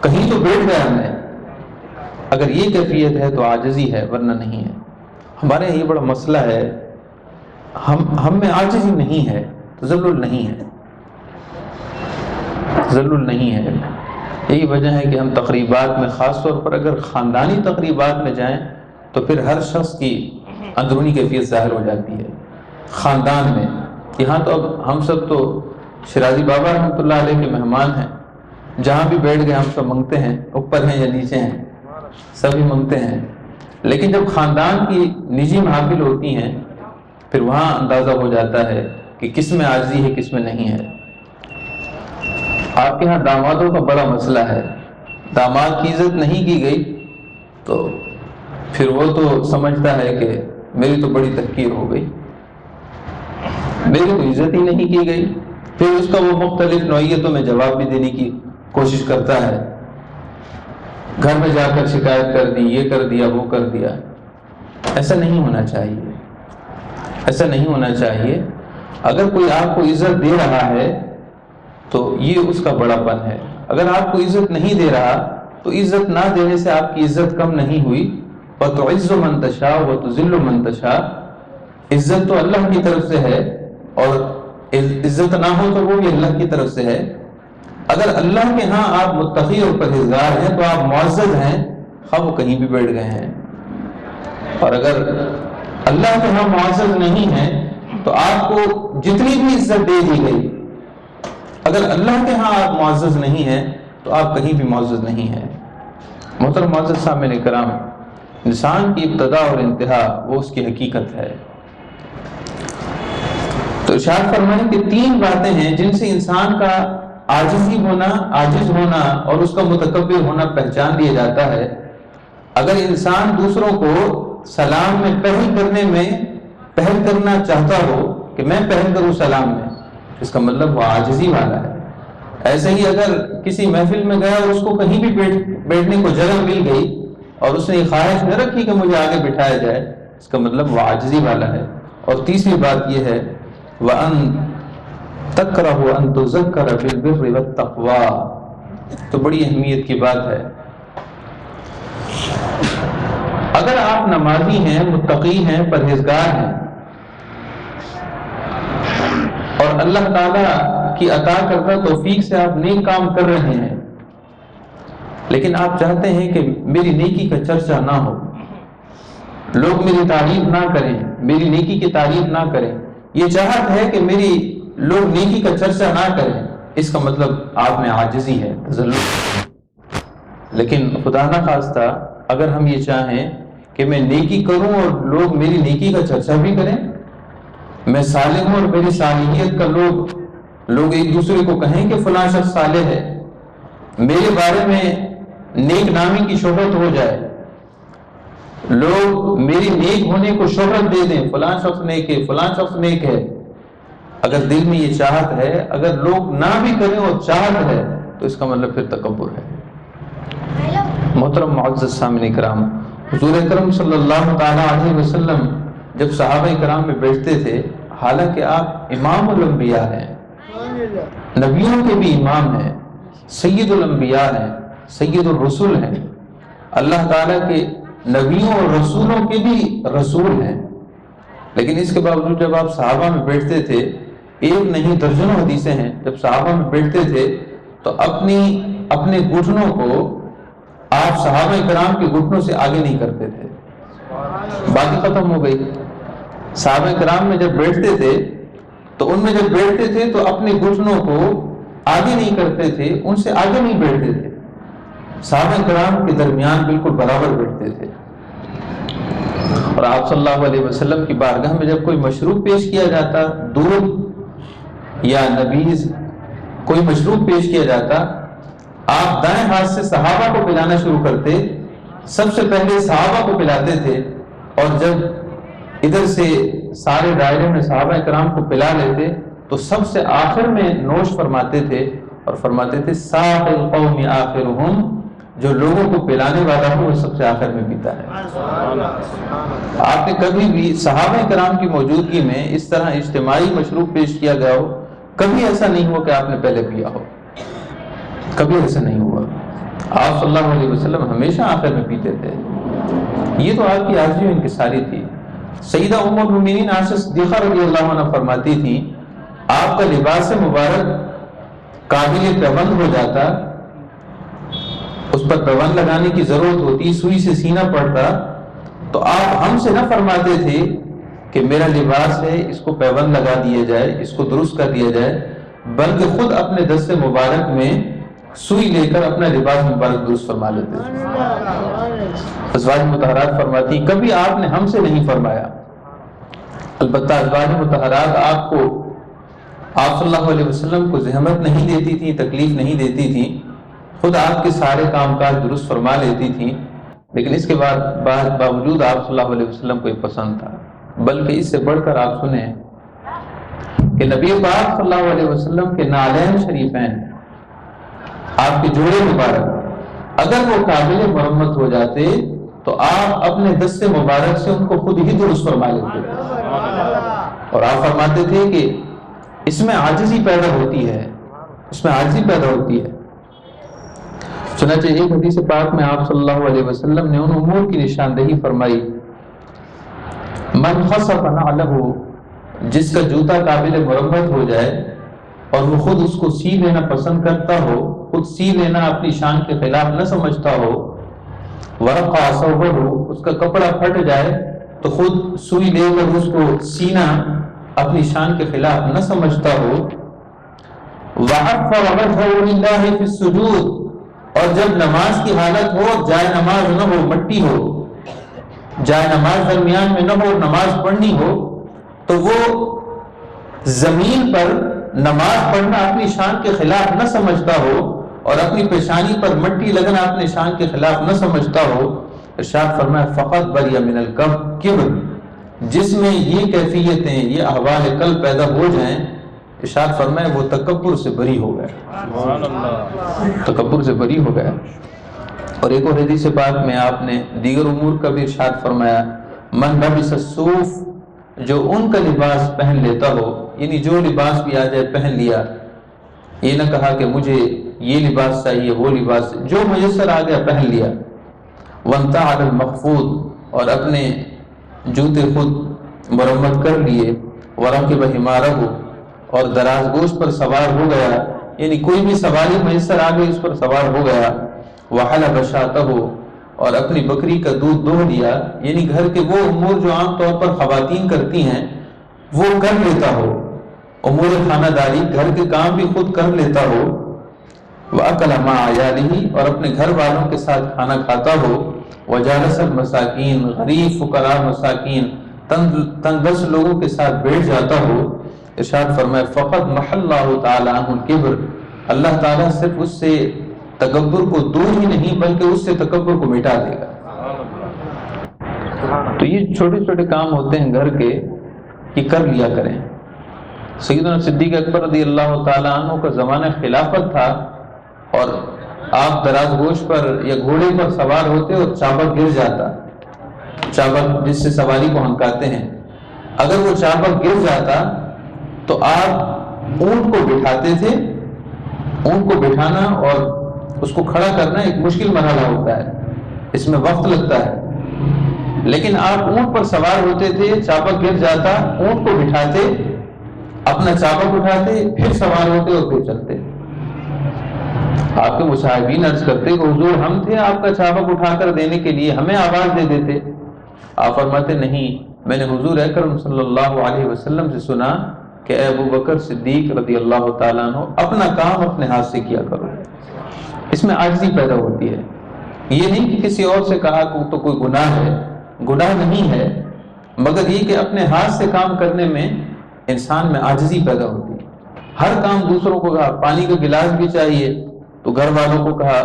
کہیں تو بیٹھ گیا میں۔ اگر یہ کیفیت ہے تو عاجزی ہے، ورنہ نہیں ہے۔ ہمارے یہاں یہ بڑا مسئلہ ہے، ہم میں عاجزی نہیں ہے، تذلل نہیں ہے، تذلل نہیں ہے۔ یہی وجہ ہے کہ ہم تقریبات میں، خاص طور پر اگر خاندانی تقریبات میں جائیں تو پھر ہر شخص کی اندرونی کیفیت ظاہر ہو جاتی ہے۔ خاندان میں یہاں تو اب ہم سب تو شرازی بابا رحمۃ اللہ علیہ کے مہمان ہیں، جہاں بھی بیٹھ گئے ہم سب منگتے ہیں، اوپر ہیں یا نیچے ہیں سبھی منگتے ہیں، لیکن جب خاندان کی نجی محافل ہوتی ہیں پھر وہاں اندازہ ہو جاتا ہے کہ کس میں عاجزی ہے کس میں نہیں ہے۔ آپ کے ہاں دامادوں کا بڑا مسئلہ ہے، داماد کی عزت نہیں کی گئی تو پھر وہ تو سمجھتا ہے کہ میری تو بڑی تحقیر ہو گئی، میری تو عزت ہی نہیں کی گئی، پھر اس کا وہ مختلف نوعیتوں میں جواب بھی دینے کی کوشش کرتا ہے، گھر میں جا کر شکایت کر دی، یہ کر دیا وہ کر دیا۔ ایسا نہیں ہونا چاہیے، ایسا نہیں ہونا چاہیے۔ اگر کوئی آپ کو عزت دے رہا ہے تو یہ اس کا بڑا پن ہے، اگر آپ کو عزت نہیں دے رہا تو عزت نہ دینے سے آپ کی عزت کم نہیں ہوئی۔ وَتُعِزُّ مَن تَشَاءُ وَتُذِلُّ مَن تَشَاءُ، عزت تو اللہ کی طرف سے ہے، اور عزت نہ ہو تو وہ بھی اللہ کی طرف سے ہے۔ اگر اللہ کے ہاں آپ متقی اور پرہیزگار ہیں تو آپ معزز ہیں، خواہ وہ کہیں بھی بیٹھ گئے ہیں، اور اگر اللہ کے ہاں معزز نہیں ہے تو آپ کو جتنی بھی عزت دے دی گئی، اگر اللہ کے ہاں آپ معزز نہیں ہیں تو آپ کہیں بھی معزز نہیں ہیں۔ محترم معزز سامعین کرام، انسان کی ابتدا اور انتہا وہ اس کی حقیقت ہے۔ تو ارشاد فرمائیں کہ 3 باتیں ہیں جن سے انسان کا عاجزی ہونا، عاجز ہونا اور اس کا متکبر ہونا پہچان لیا جاتا ہے۔ اگر انسان دوسروں کو سلام میں پہل کرنا چاہتا ہو کہ میں پہل کروں سلام میں، اس کا مطلب وہ عاجزی والا ہے۔ ایسے ہی اگر کسی محفل میں گیا اور اس کو کہیں بھی بیٹھنے کو جگہ مل گئی اور اس نے یہ خواہش نہ رکھی کہ مجھے آگے بٹھایا جائے، اس کا مطلب وہ عاجزی والا ہے۔ اور تیسری بات یہ ہے وَأَن تَكْرَهُ أَن تُذَكَّرَ بِالْبِرِّ وَالتَّقْوَىٰ، تو بڑی اہمیت کی بات ہے۔ اگر آپ نمازی ہیں، متقی ہیں، پرہیزگار ہیں، اور اللہ تعالیٰ کی عطا کردہ توفیق سے آپ نیک کام کر رہے ہیں، لیکن آپ چاہتے ہیں کہ میری نیکی کا چرچا نہ ہو، لوگ میری تعریف نہ کریں، میری نیکی کی تعریف نہ کریں، یہ چاہت ہے کہ میری لوگ نیکی کا چرچا نہ کریں، اس کا مطلب آپ میں عاجزی ہے، تذلل۔ لیکن خدا نہ خواستہ اگر ہم یہ چاہیں کہ میں نیکی کروں اور لوگ میری نیکی کا چرچا بھی کریں، میں صالح ہوں اور میری صالحیت کا لوگ ایک دوسرے کو کہیں کہ فلاں شخص صالح ہے، میرے بارے میں نیک نامی کی شہرت ہو جائے، لوگ میری نیک ہونے کو شہرت دے دیں، فلاں شخص نیک ہے، فلاں شخص نیک ہے، اگر دل میں یہ چاہت ہے، اگر لوگ نہ بھی کریں اور چاہت ہے تو اس کا مطلب پھر تکبر ہے۔ محترم معزز سامعین کرام، حضور اکرم صلی اللہ تعالی علیہ وسلم جب صحابہ کرام میں بیٹھتے تھے، حالانکہ آپ امام الانبیاء ہیں، نبیوں کے بھی امام ہیں، سید الانبیاء ہیں، سید الرسول ہیں، اللہ تعالیٰ کے نبیوں اور رسولوں کے بھی رسول ہیں، لیکن اس کے باوجود جب آپ صحابہ میں بیٹھتے تھے، ایک نہیں درجنوں حدیثیں ہیں، جب صحابہ میں بیٹھتے تھے تو اپنے گھٹنوں کو آپ صحابہ کرام کے گھٹنوں سے آگے نہیں کرتے تھے۔ بات ختم ہو گئی۔ صحابہ کرام میں جب بیٹھتے تھے تو ان میں جب بیٹھتے تھے تو اپنے گھٹنوں کو آگے نہیں کرتے تھے، ان سے آگے نہیں بیٹھتے تھے، صحابہ کرام کے درمیان بالکل برابر بیٹھتے تھے۔ اور آپ صلی اللہ علیہ وسلم کی بارگاہ میں جب کوئی مشروب پیش کیا جاتا، دودھ یا نبیذ کوئی مشروب پیش کیا جاتا، آپ دائیں ہاتھ سے صحابہ کو پلانا شروع کرتے، سب سے پہلے صحابہ کو پلاتے تھے، اور جب ادھر سے سارے دائرے میں صحابہ کرام کو پلا لیتے تو سب سے آخر میں نوش فرماتے تھے اور فرماتے تھے ساقی القوم آخرہم، جو لوگوں کو پلانے والا ہو وہ سب سے آخر میں پیتا ہے۔ آپ نے کبھی بھی صحابہ کرام کی موجودگی میں اس طرح اجتماعی مشروب پیش کیا گیا ہو، کبھی ایسا نہیں ہوا کہ آپ نے پہلے پیا ہو، کبھی ایسا نہیں ہوا۔ آپ صلی اللہ علیہ وسلم ہمیشہ آخر میں پیتے تھے۔ یہ تو آپ کی عاجزی و انکساری تھی۔ سیدہ ام المؤمنین عائشہ صدیقہ رضی اللہ عنہ فرماتی تھی، آپ کا لباس مبارک قابل پیوند ہو جاتا، اس پر پیوند لگانے کی ضرورت ہوتی، سوئی سے سینہ پڑتا، تو آپ ہم سے نہ فرماتے تھے کہ میرا لباس ہے اس کو پیوند لگا دیا جائے، اس کو درست کر دیا جائے، بلکہ خود اپنے دست مبارک میں سوئی لے کر اپنا لباس مبارک درست فرما لیتے تھے۔ ازواج مطہرات فرماتی کبھی آپ نے ہم سے نہیں فرمایا۔ البتہ ازواج مطہرات آپ صلی اللہ علیہ وسلم کو زحمت نہیں دیتی تھی، تکلیف نہیں دیتی تھی، خود آپ کے سارے کام کاج درست فرما لیتی تھی، لیکن اس کے باوجود آپ صلی اللہ علیہ وسلم کو یہ پسند تھا۔ بلکہ اس سے بڑھ کر آپ سنیں کہ نبی پاک صلی اللہ علیہ وسلم کے نعلین شریفین، آپ کے جوڑے مبارک اگر وہ قابل مرمت ہو جاتے تو آپ اپنے دست مبارک سے ان کو خود ہی درست فرما لیتے تھے، اور آپ فرماتے تھے کہ اس میں عاجزی پیدا ہوتی ہے، اس میں عاجزی پیدا ہوتی ہے۔ چنانچہ ایک حدیث پاک میں آپ صلی اللہ علیہ وسلم نے ان امور کی نشاندہی فرمائی، من خصف نعلہ، جس کا جوتا قابل مرمت ہو جائے اور وہ خود اس کو سی لینا پسند کرتا ہو، خود سی لینا اپنی شان کے خلاف نہ سمجھتا ہو، ورقع ثوبہ، اس کا کپڑا پھٹ جائے تو خود سوئی لے کر اس کو سینا اپنی شان کے خلاف نہ سمجھتا ہو، وَعَفَّ وَجْهَهُ لِلَّهِ فِي السُّجُودِ، اور جب نماز کی حالت ہو، جائے نماز نہ ہو، مٹی ہو، جائے نماز درمیان میں نہ ہو، نماز پڑھنی ہو تو وہ زمین پر نماز پڑھنا اپنی شان کے خلاف نہ سمجھتا ہو اور اپنی پیشانی پر مٹی لگنا اپنی شان کے خلاف نہ سمجھتا ہو، ارشاد فرمایا فقط بری من الکبر، جس میں یہ کیفیتیں، یہ احوال قلب پیدا ہو جائیں، ارشاد فرمایا وہ تکبر سے بری ہو گیا، تکبر سے بری ہو گیا۔ اور ایک اور حدیث پاک میں آپ نے دیگر امور کا بھی ارشاد فرمایا، من لبس الصوف، جو ان کا لباس پہن لیتا ہو، یعنی جو لباس بھی آ جائے پہن لیا، یہ نہ کہا کہ مجھے یہ لباس چاہیے وہ لباس، جو میسر آ گیا پہن لیا، وانتعل المخفوض، اور اپنے جوتے خود مرمت کر لیے، ورکب حمارہ، اور دراز گوشت پر سوار ہو گیا، یعنی کوئی بھی سواری میسر آ گئی اس پر سوار ہو گیا، وحلب شاتہ، اور اپنی بکری کا دودھ دوہ لیا، یعنی گھر کے وہ امور جو عام طور پر خواتین کرتی ہیں وہ کر لیتا ہو، امور خانہ داری، گھر کے کام بھی خود کر لیتا ہو، وَأَكَلَ مَعَ عَيَالِهِ، اور اپنے گھر والوں کے ساتھ کھانا کھاتا ہو، وَجَالَسَ الْمَسَاكِينَ، غریب فقراء مساکین تنگ دست لوگوں کے ساتھ بیٹھ جاتا ہو، ارشاد فرمائے فقط محل اللہ تعالی عنہ الکبر، اللہ تعالیٰ صرف اس سے تکبر کو دور ہی نہیں بلکہ اس سے تکبر کو مٹا دے گا۔ تو یہ چھوٹے چھوٹے کام ہوتے ہیں گھر کے، یہ کر لیا کریں۔ سیدنا صدیق اکبر رضی اللہ تعالیٰ عنہ کا زمانہ خلافت تھا، اور آپ دراز گوش پر یا گھوڑے پر سوار ہوتے اور چابک گر جاتا، چابک جس سے سواری کو ہنکاتے ہیں، اگر وہ چابک گر جاتا تو آپ اونٹ کو بٹھاتے تھے۔ اونٹ کو بٹھانا اور اس کو کھڑا کرنا ایک مشکل مرحلہ ہوتا ہے، اس میں وقت لگتا ہے، لیکن آپ اونٹ پر سوار ہوتے تھے، چابک گر جاتا، اونٹ کو بٹھاتے، اپنا چابک اٹھاتے، پھر سوار ہوتے اور پھر چلتے۔ آپ کے مصاحبین عرض کرتے کہ حضور ہم تھے آپ کا چابک اٹھا کر دینے کے لیے، ہمیں آواز دے دیتے۔ آپ فرماتے نہیں، میں نے حضور اکرم صلی اللہ علیہ وسلم سے سنا کہ اے ابو بکر صدیق رضی اللہ تعالیٰ عنہ اپنا کام اپنے ہاتھ سے کیا کرو۔ اس میں عاجزی پیدا ہوتی ہے، یہ نہیں کہ کسی اور سے کہا کہ تو کوئی گناہ ہے، گناہ نہیں ہے، مگر یہ کہ اپنے ہاتھ سے کام کرنے میں انسان میں عاجزی پیدا ہوتی ہے۔ ہر کام دوسروں کو کہا، پانی کا گلاس بھی چاہیے تو گھر والوں کو کہا،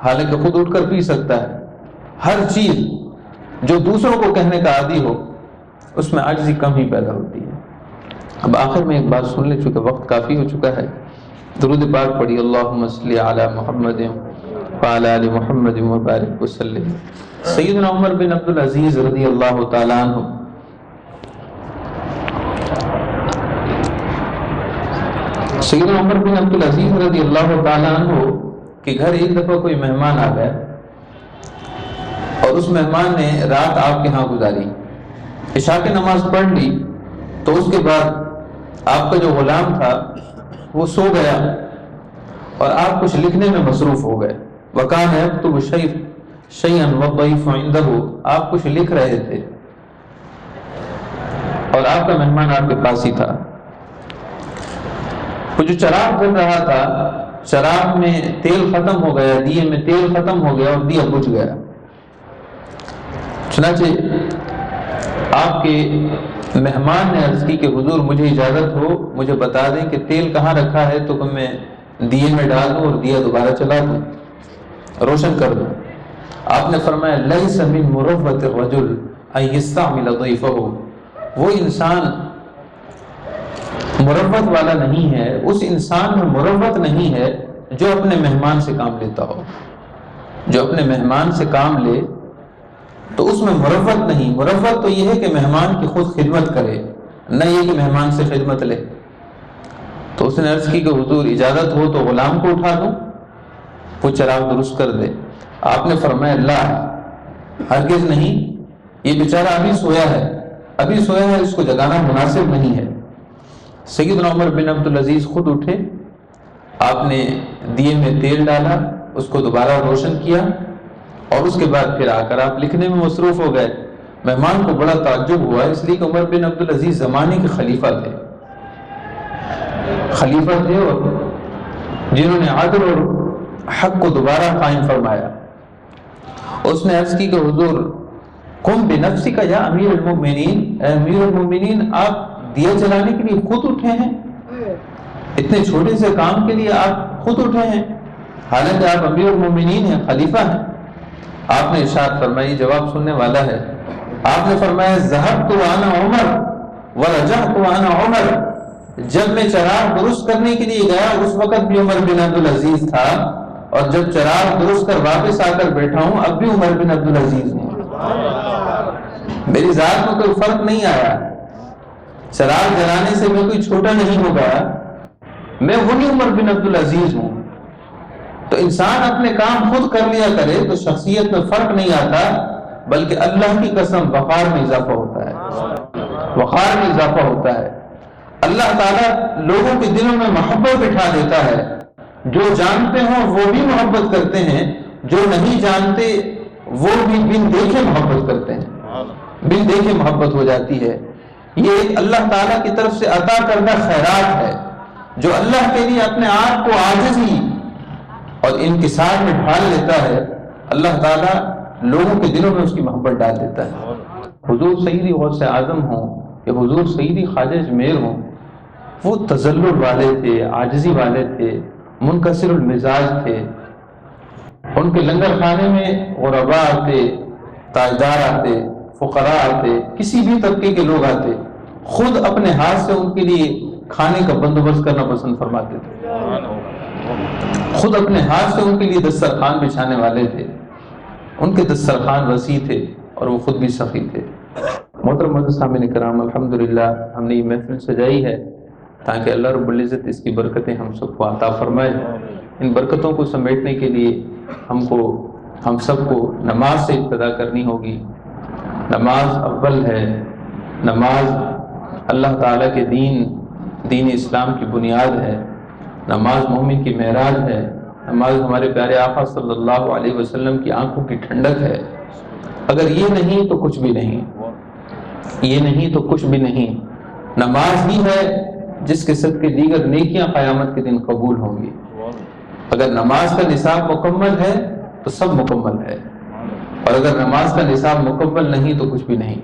حالانکہ خود اٹھ کر پی سکتا ہے۔ ہر چیز جو دوسروں کو کہنے کا عادی ہو، اس میں عاجزی کم ہی پیدا ہوتی ہے۔ اب آخر میں ایک بات سن لے، چونکہ وقت کافی ہو چکا ہے، درود پاک پڑھی، اللہم صلی علی محمد وعلی آل محمد وبارک وسلم۔ سیدنا عمر بن عبد العزیز رضی اللہ تعالیٰ عنہ سیدنا عمر بن عبد العزیز رضی اللہ تعالیٰ عنہ کے گھر ایک دفعہ کوئی مہمان آ گیا، اور اس مہمان نے رات آپ کے ہاں گزاری، عشاء کی نماز پڑھ لی، تو اس کے بعد آپ کا جو غلام تھا وہ سو گیا، اور آپ کچھ لکھنے میں مصروف ہو گئے۔ وَكَانَ يَكْتُبُ شَيْئًا وَالضَّيْفُ عِندَهُ، آپ کچھ لکھ رہے تھے اور آپ کا مہمان آپ کے پاس ہی تھا۔ وہ جو چراغ بن رہا تھا، چراغ میں تیل ختم ہو گیا، دیے میں تیل ختم ہو گیا اور دیا بجھ گیا۔ چنانچہ آپ کے مہمان نے عرض کی کہ حضور مجھے اجازت ہو، مجھے بتا دیں کہ تیل کہاں رکھا ہے تو میں دیے میں ڈال دوں اور دیا دوبارہ چلا دوں، روشن کر دوں۔ آپ نے فرمایا لیس من مروت الرجل ان یستعمل ضیفہ، وہ انسان مروت والا نہیں ہے، اس انسان میں مروت نہیں ہے جو اپنے مہمان سے کام لیتا ہو۔ جو اپنے مہمان سے کام لے تو اس میں مروت نہیں۔ مروت تو یہ ہے کہ مہمان کی خود خدمت کرے، نہ یہ کہ مہمان سے خدمت لے۔ تو اس نے عرض کی کہ حضور اجازت ہو تو غلام کو اٹھا دوں، وہ چراغ درست کر دے۔ آپ نے فرمایا لا، ہرگز نہیں، یہ بیچارہ ابھی سویا ہے، اس کو جگانا مناسب نہیں ہے۔ سیدنا عمر بن عبد العزیز خود اٹھے، آپ نے دیے میں تیل ڈالا، اس کو دوبارہ روشن کیا، اور اس کے بعد پھر آ کر آپ لکھنے میں مصروف ہو گئے۔ مہمان کو بڑا تعجب ہوا، اس لیے کہ عمر بن عبد العزیز زمانے کے خلیفہ تھے، اور جنہوں نے عدل اور حق کو دوبارہ قائم فرمایا۔ اس نے عرض کی کہ حضور قم بنفسک یا امیر المؤمنین، اے امیر المؤمنین آپ دیا جلانے کے لیے خود اٹھے ہیں، اتنے چھوٹے سے کام کے لیے آپ خود اٹھے ہیں، حالانکہ آپ امیر المؤمنین ہیں، خلیفہ ہیں۔ آپ نے ارشاد فرمائی، جواب سننے والا ہے، آپ نے فرمایا ذهبت وانا عمر ورجعت وانا عمر، جب میں چراغ درست کرنے کے لیے گیا اس وقت بھی عمر بن عبد العزیز تھا، اور جب چراغ درست کر واپس آ کر بیٹھا ہوں اب بھی عمر بن عبد العزیز ہوں۔ میری ذات میں کوئی فرق نہیں آیا، چراغ جلانے سے میں کوئی چھوٹا نہیں ہو گیا، میں وہی عمر بن عبد العزیز ہوں۔ تو انسان اپنے کام خود کر لیا کرے تو شخصیت میں فرق نہیں آتا، بلکہ اللہ کی قسم وقار میں اضافہ ہوتا ہے، وقار میں اضافہ ہوتا ہے۔ اللہ تعالیٰ لوگوں کے دلوں میں محبت بٹھا دیتا ہے، جو جانتے ہوں وہ بھی محبت کرتے ہیں، جو نہیں جانتے وہ بھی بن دیکھے محبت کرتے ہیں، بن دیکھے محبت ہو جاتی ہے۔ یہ ایک اللہ تعالیٰ کی طرف سے عطا کردہ خیرات ہے، جو اللہ کے لیے اپنے آپ کو عاجزی اور انکسار میں ڈھال لیتا ہے، اللہ تعالیٰ لوگوں کے دلوں میں اس کی محبت ڈال دیتا ہے۔ حضور سیدی غوث اعظم ہوں کہ حضور سیدی خواجہ اجمیر ہوں، وہ تذلل والے تھے، عاجزی والے تھے، منکسر المزاج تھے۔ ان کے لنگر خانے میں غرباء آتے، تاجدار آتے، فقراء آتے، کسی بھی طبقے کے لوگ آتے، خود اپنے ہاتھ سے ان کے لیے کھانے کا بندوبست کرنا پسند فرماتے تھے، خود اپنے ہاتھ سے ان کے لیے دسترخوان بچھانے والے تھے، ان کے دسترخوان وسیع تھے اور وہ خود بھی سخی تھے۔ محترم سامعین کرام، الحمدللہ ہم نے یہ محفل سجائی ہے تاکہ اللہ رب العزت اس کی برکتیں ہم سب کو عطا فرمائے۔ ان برکتوں کو سمیٹنے کے لیے ہم سب کو نماز سے ابتدا کرنی ہوگی۔ نماز اول ہے، نماز اللہ تعالیٰ کے دین اسلام کی بنیاد ہے، نماز مومن کی معراج ہے، نماز ہمارے پیارے آقا صلی اللہ علیہ وسلم کی آنکھوں کی ٹھنڈک ہے۔ اگر یہ نہیں تو کچھ بھی نہیں، یہ نہیں تو کچھ بھی نہیں۔ نماز ہی ہے جس کے صدقے دیگر نیکیاں قیامت کے دن قبول ہوں گی۔ اگر نماز کا نصاب مکمل ہے تو سب مکمل ہے، اور اگر نماز کا نصاب مکمل نہیں تو کچھ بھی نہیں۔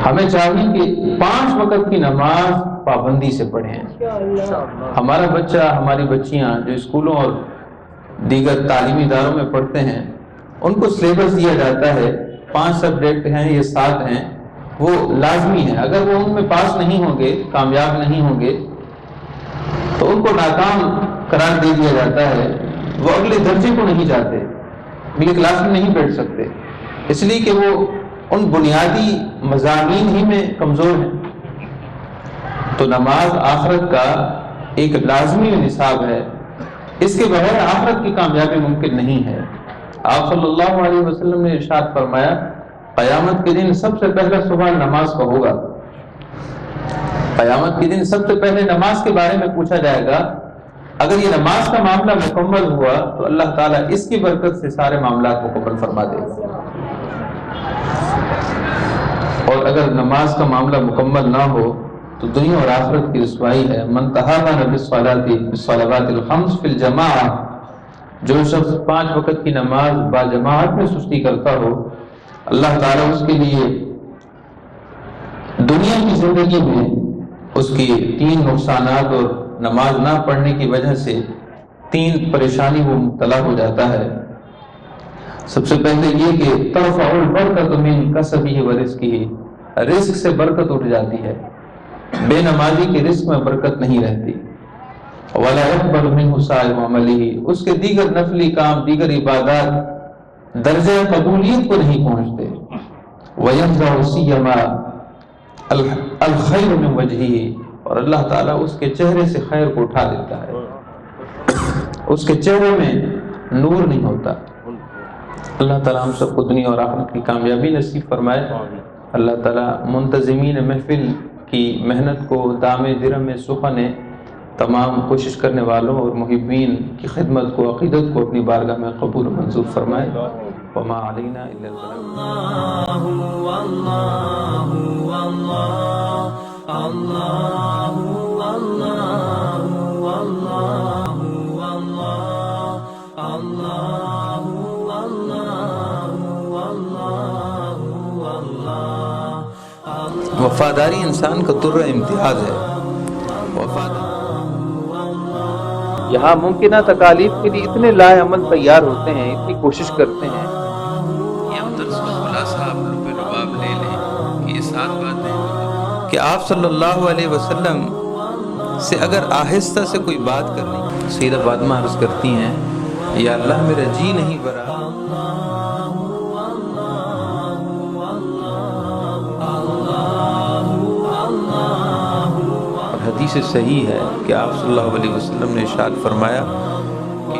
ہمیں چاہیے کہ 5 وقت کی نماز پابندی سے پڑھیں۔ ہمارا بچہ، ہماری بچیاں جو اسکولوں اور دیگر تعلیمی اداروں میں پڑھتے ہیں، ان کو سلیبس دیا جاتا ہے، 5 سبجیکٹ ہیں یا 7 ہیں، وہ لازمی ہے۔ اگر وہ ان میں پاس نہیں ہوں گے، کامیاب نہیں ہوں گے، تو ان کو ناکام قرار دے دیا جاتا ہے، وہ اگلے درجے کو نہیں جاتے، اگلی کلاس میں نہیں بیٹھ سکتے، اس لیے کہ وہ ان بنیادی مضامین ہی میں کمزور ہیں۔ تو نماز آخرت کا ایک لازمی نصاب ہے، اس کے بغیر آخرت کی کامیابی ممکن نہیں ہے۔ آپ صلی اللہ علیہ وسلم نے ارشاد فرمایا، قیامت کے دن سب سے پہلا سوال نماز کا ہوگا۔ قیامت کے دن سب سے پہلے نماز کے بارے میں پوچھا جائے گا۔ اگر یہ نماز کا معاملہ مکمل ہوا تو اللہ تعالیٰ اس کی برکت سے سارے معاملات مکمل فرما دے گا، اور اگر نماز کا معاملہ مکمل نہ ہو تو دنیا اور آخرت کی رسوائی ہے۔ من تہاون بالصلوات الخمس فی الجماعہ، جو شخص 5 وقت کی نماز با جماعت میں سستی کرتا ہو، اللہ تعالیٰ اس کے لیے دنیا کی زندگی میں اس کی 3 نقصانات اور نماز نہ پڑھنے کی وجہ سے 3 پریشانی وہ مبتلا ہو جاتا ہے۔ سب سے پہلے یہ کہ ترفع البرکۃ من کسبہ ورزقہ، رزق سے برکت اٹھ جاتی ہے، بے نمازی کے رزق میں برکت نہیں رہتی۔ ولا يقبل منه سائر عمله، اس کے دیگر نفلی کام، دیگر عبادات درجہ قبولیت کو نہیں پہنچتے۔ وينزع سیما الخیر من وجہہ، اور اللہ تعالیٰ اس کے چہرے سے خیر کو اٹھا دیتا ہے، اس کے چہرے میں نور نہیں ہوتا۔ اللہ تعالیٰ ہم سب کو دنیا اور آخرت کی کامیابی نصیب فرمائے۔ اللہ تعالیٰ منتظمین محفل کی محنت کو دام درہم سخن، تمام کوشش کرنے والوں اور محبین کی خدمت کو، عقیدت کو اپنی بارگاہ میں قبول و منظور فرمائے۔ وما علینا الا البلاغ۔ وفاداری انسان کا درہ امتیاز ہے۔ یہاں ممکنہ تکالیف کے لیے اتنے لائے عمل تیار ہوتے ہیں، اتنی کوشش کرتے ہیں کہ ہم درس کا خلاصہ آپ لب لباب لے لیں کہ یہ 7 باتیں کہ آپ صلی اللہ علیہ وسلم سے اگر آہستہ سے کوئی بات کرنی، سیدہ فاطمہ عرض کرتی ہیں، یا اللہ میرا جی نہیں بھرا، حدیث صحیح ہے کہ آپ صلی اللہ علیہ وسلم نے ارشاد فرمایا کہ